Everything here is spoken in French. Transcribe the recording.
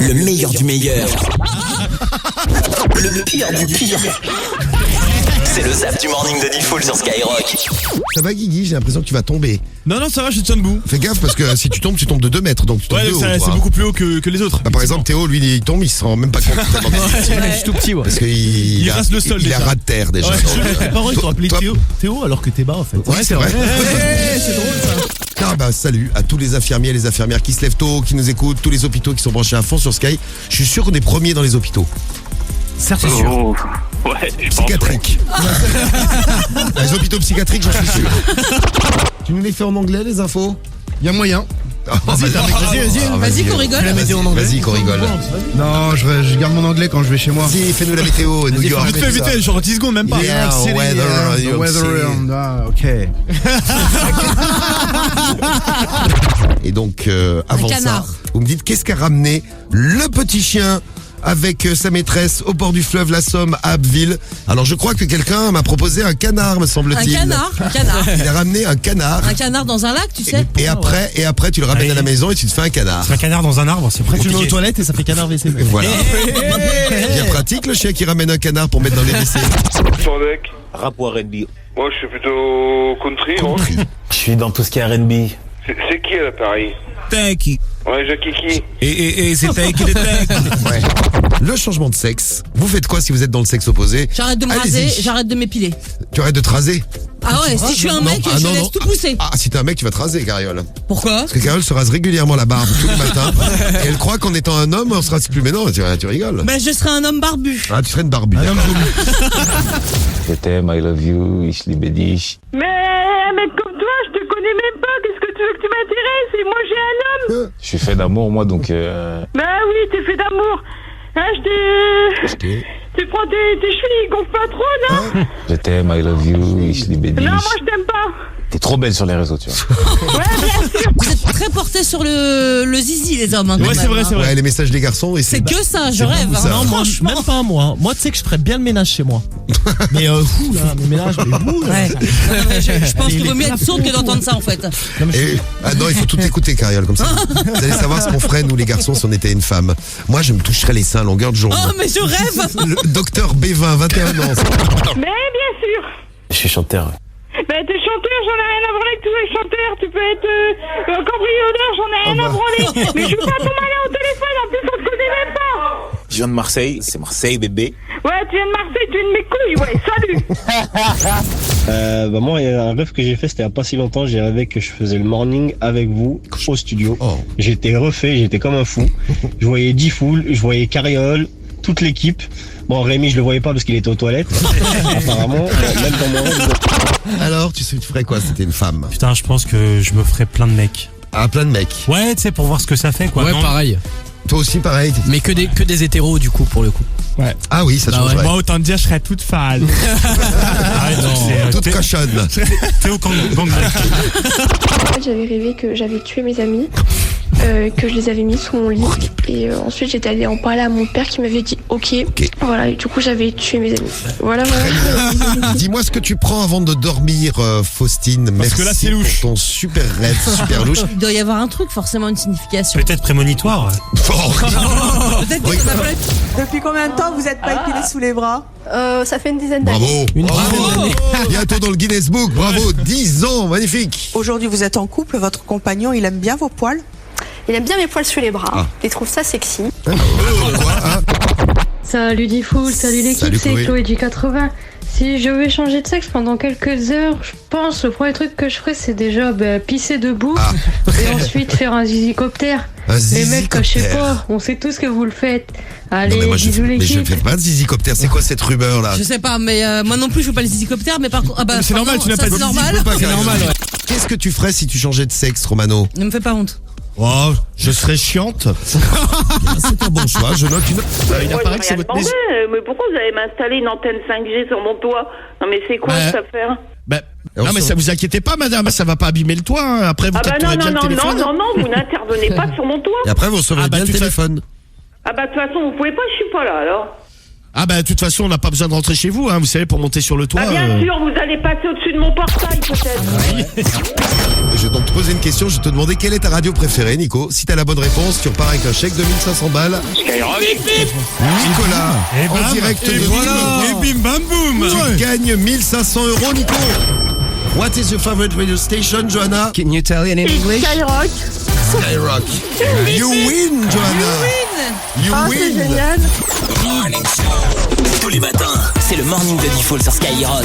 Le meilleur du meilleur. Le pire du pire. C'est le Zap du Morning de Diffoul sur Skyrock. Ça va Guigui, j'ai l'impression que tu vas tomber. Non, ça va, je tiens debout. Fais gaffe parce que si tu tombes de 2 mètres, donc tu tombes de haut. C'est toi, beaucoup plus haut que les autres. Bah, par exemple, Théo, lui, il tombe, il se rend même pas compte. Je suis tout petit, ouais. Parce qu'il rase le sol il déjà. a ras de terre déjà. Ouais, Tes parents, ils t'ont appelé Théo alors que t'es bas, en fait. Ouais, c'est vrai. C'est drôle ça. Ah bah salut à tous les infirmiers et les infirmières qui se lèvent tôt, qui nous écoutent, tous les hôpitaux qui sont branchés à fond sur Sky. Je suis sûr qu'on est premiers dans les hôpitaux. Certes, c'est sûr. Oh, ouais, je pense. Psychiatriques. Les hôpitaux psychiatriques, j'en suis sûr. Tu nous les fais en anglais les infos? Il y a moyen. Vas-y qu'on rigole. La météo en anglais. Vas-y qu'on rigole. Non, je garde mon anglais quand je vais chez moi. Vas-y, fais-nous la météo, New York. Vite fait, genre 10 secondes, même pas. Yeah, weather, ok. Et donc, avant ça, canard. vous me dites qu'est-ce qu'a ramené le petit chien avec sa maîtresse au bord du fleuve la Somme à Abbeville. Alors je crois que quelqu'un m'a proposé un canard, me semble-t-il. Un canard. Il a ramené un canard. Un canard dans un lac, tu sais. Et après tu le ramènes à la maison et tu te fais un canard. Un canard dans un arbre, c'est Après, tu le mets aux compliqué. toilettes et ça fait canard WC. Et voilà. Bien pratique le chien qui ramène un canard pour mettre dans les WC. Sonic. Rap ou R&B? Moi, je suis plutôt country, moi. Je suis dans tout ce qui est R&B. C'est qui à l'appareil? Tanky. Ouais, Jackie qui? Et c'est Tanky de Tanky. Ouais. Le changement de sexe. Vous faites quoi si vous êtes dans le sexe opposé? J'arrête de me Allez-y. raser, j'arrête de m'épiler. Tu arrêtes de te raser? Ah ouais, si je suis un mec, je laisse tout pousser. Ah, si t'es un mec, tu vas te raser, Cariole. Pourquoi? Parce que Cariole se rase régulièrement la barbe tous les matins. Et elle croit qu'en étant un homme, on se rase plus. Mais non, tu rigoles. Ben je serais un homme barbu. Ah, tu serais une barbue. Je t'aime, I love you, ich liebe dich. Mais un mec comme toi, je te connais même pas. Qu'est-ce que tu veux que tu m'intéresses? Et moi, j'ai un homme. Je suis fait d'amour, moi, donc... Bah oui, t'es fait d'amour. Hein, tu prends tes cheveux, ils gonflent pas trop, non? Je t'aime, I love you, ich liebe dich. Non, moi, je t'aime pas. T'es trop belle sur les réseaux, tu vois. Ouais, bien sûr. Vous êtes très portés sur le zizi, les hommes. Hein, quand Ouais, c'est même, vrai, hein. c'est vrai. Ouais, les messages des garçons. Et C'est que ça, je rêve. ça. hein. Non, moi, Franchement. même pas moi. Moi, tu sais que je ferais bien le ménage chez moi. Mais fou là, mes ménages, mais fou là. Ouais. Non, mais je pense qu'il Les vaut mieux être sourde que d'entendre ça en fait. Ah non, il faut tout écouter, Cariole, comme ça. Vous allez savoir ce qu'on ferait, nous, les garçons, si on était une femme. Moi, je me toucherais les seins à longueur de journée. Oh, mais je rêve. Le docteur B20, 21 ans. Mais bien sûr. Je suis chanteur. Bah, t'es chanteur, j'en ai rien à branler avec tous les chanteurs. Tu peux être cambrioleur, j'en ai rien à branler. Mais je suis pas ton malin au téléphone, en plus, on te connaît même pas. Je viens de Marseille, c'est Marseille, bébé. Ouais, tu viens de Marseille, tu viens de mes couilles, ouais, salut. Bah moi, il y a un rêve que j'ai fait, c'était il y a pas si longtemps. J'ai rêvé que je faisais le morning avec vous au studio. Oh. J'étais refait, j'étais comme un fou. Je voyais Diffoul, je voyais Cariole, toute l'équipe. Bon, Rémi, je le voyais pas parce qu'il était aux toilettes. Apparemment, même dans mon rêve. Alors, tu ferais quoi si t'étais une femme? Putain, je pense que je me ferais plein de mecs. Ah, plein de mecs. Ouais, tu sais, pour voir ce que ça fait, quoi. Ouais, non pareil. Toi aussi, pareil. Mais que des hétéros, du coup, pour le coup. Ouais. Ah oui, ça Bah changerait. Moi, autant te dire, je serais toute fan. Toute cochonne. T'es au gang. En fait, j'avais rêvé que j'avais tué mes amis, que je les avais mis sous mon lit. Et ensuite, j'étais allée en parler à mon père qui m'avait dit OK. Voilà, et du coup, j'avais tué mes amis. Voilà. Dis-moi ce que tu prends avant de dormir, Faustine. Merci que là, c'est louche. pour ton super rêve, super louche. Il doit y avoir un truc, forcément une signification. Peut-être prémonitoire. Peut-être que ça s'appelle. Depuis combien de temps vous êtes pas épilé sous les bras? Ça fait une dizaine d'années. Bravo. Bientôt dans le Guinness Book. Bravo. 10 ans. Magnifique. Aujourd'hui, vous êtes en couple, votre compagnon, il aime bien vos poils? Il aime bien mes poils sous les bras. Il trouve ça sexy. Quoi, hein? Salut Diffoul, salut l'équipe, Salut, c'est Chloé. Chloé du 80. Si je vais changer de sexe pendant quelques heures, je pense le premier truc que je ferais c'est déjà pisser debout et ensuite faire un zizicoptère. Un Les mecs, je sais zizicoptère. pas, on sait tous que vous le faites. Non, Allez, mais moi, bisous mais je l'équipe. fais pas de zizicoptère. C'est quoi cette rumeur là? Je sais pas, mais moi non plus je veux pas les hélicoptères, mais par contre. Ah bah, C'est normal, tu n'as ça, pas c'est de normal. C'est normal, ouais. Qu'est-ce que tu ferais si tu changeais de sexe, Romano? Ne me fais pas honte. Oh, je serais chiante. C'est un bon choix. Je note une. Il apparaît que c'est votre maison. Mais pourquoi vous allez m'installer une antenne 5G sur mon toit? Non mais c'est quoi cette affaire? Non, mais ça vous inquiétez pas, madame, ça va pas abîmer le toit. Hein. Après, vous Ah bah capterez bien le téléphone. non, vous n'intervenez pas sur mon toit. Et après, vous recevrez bien le toute téléphone. Ah bah de toute façon, vous pouvez pas, je suis pas là alors. Ah bah de toute façon, on n'a pas besoin de rentrer chez vous, hein, vous savez, pour monter sur le toit. Ah bien sûr, vous allez passer au-dessus de mon portail peut-être. je vais donc te poser une question. Je vais te demander quelle est ta radio préférée, Nico. Si t'as la bonne réponse, tu repars avec un chèque de 1500 balles. Nicolas, Et bam, en direct et de voilà. Lille. Et bim bam boum. Tu gagnes 1500 €, Nico. What is your favorite radio station, Johanna? Can you tell it in English? Skyrock. Skyrock. You win, Johanna. You Ah, c'est win. génial. Tous les matins, c'est le morning de Diffoul sur Skyrock.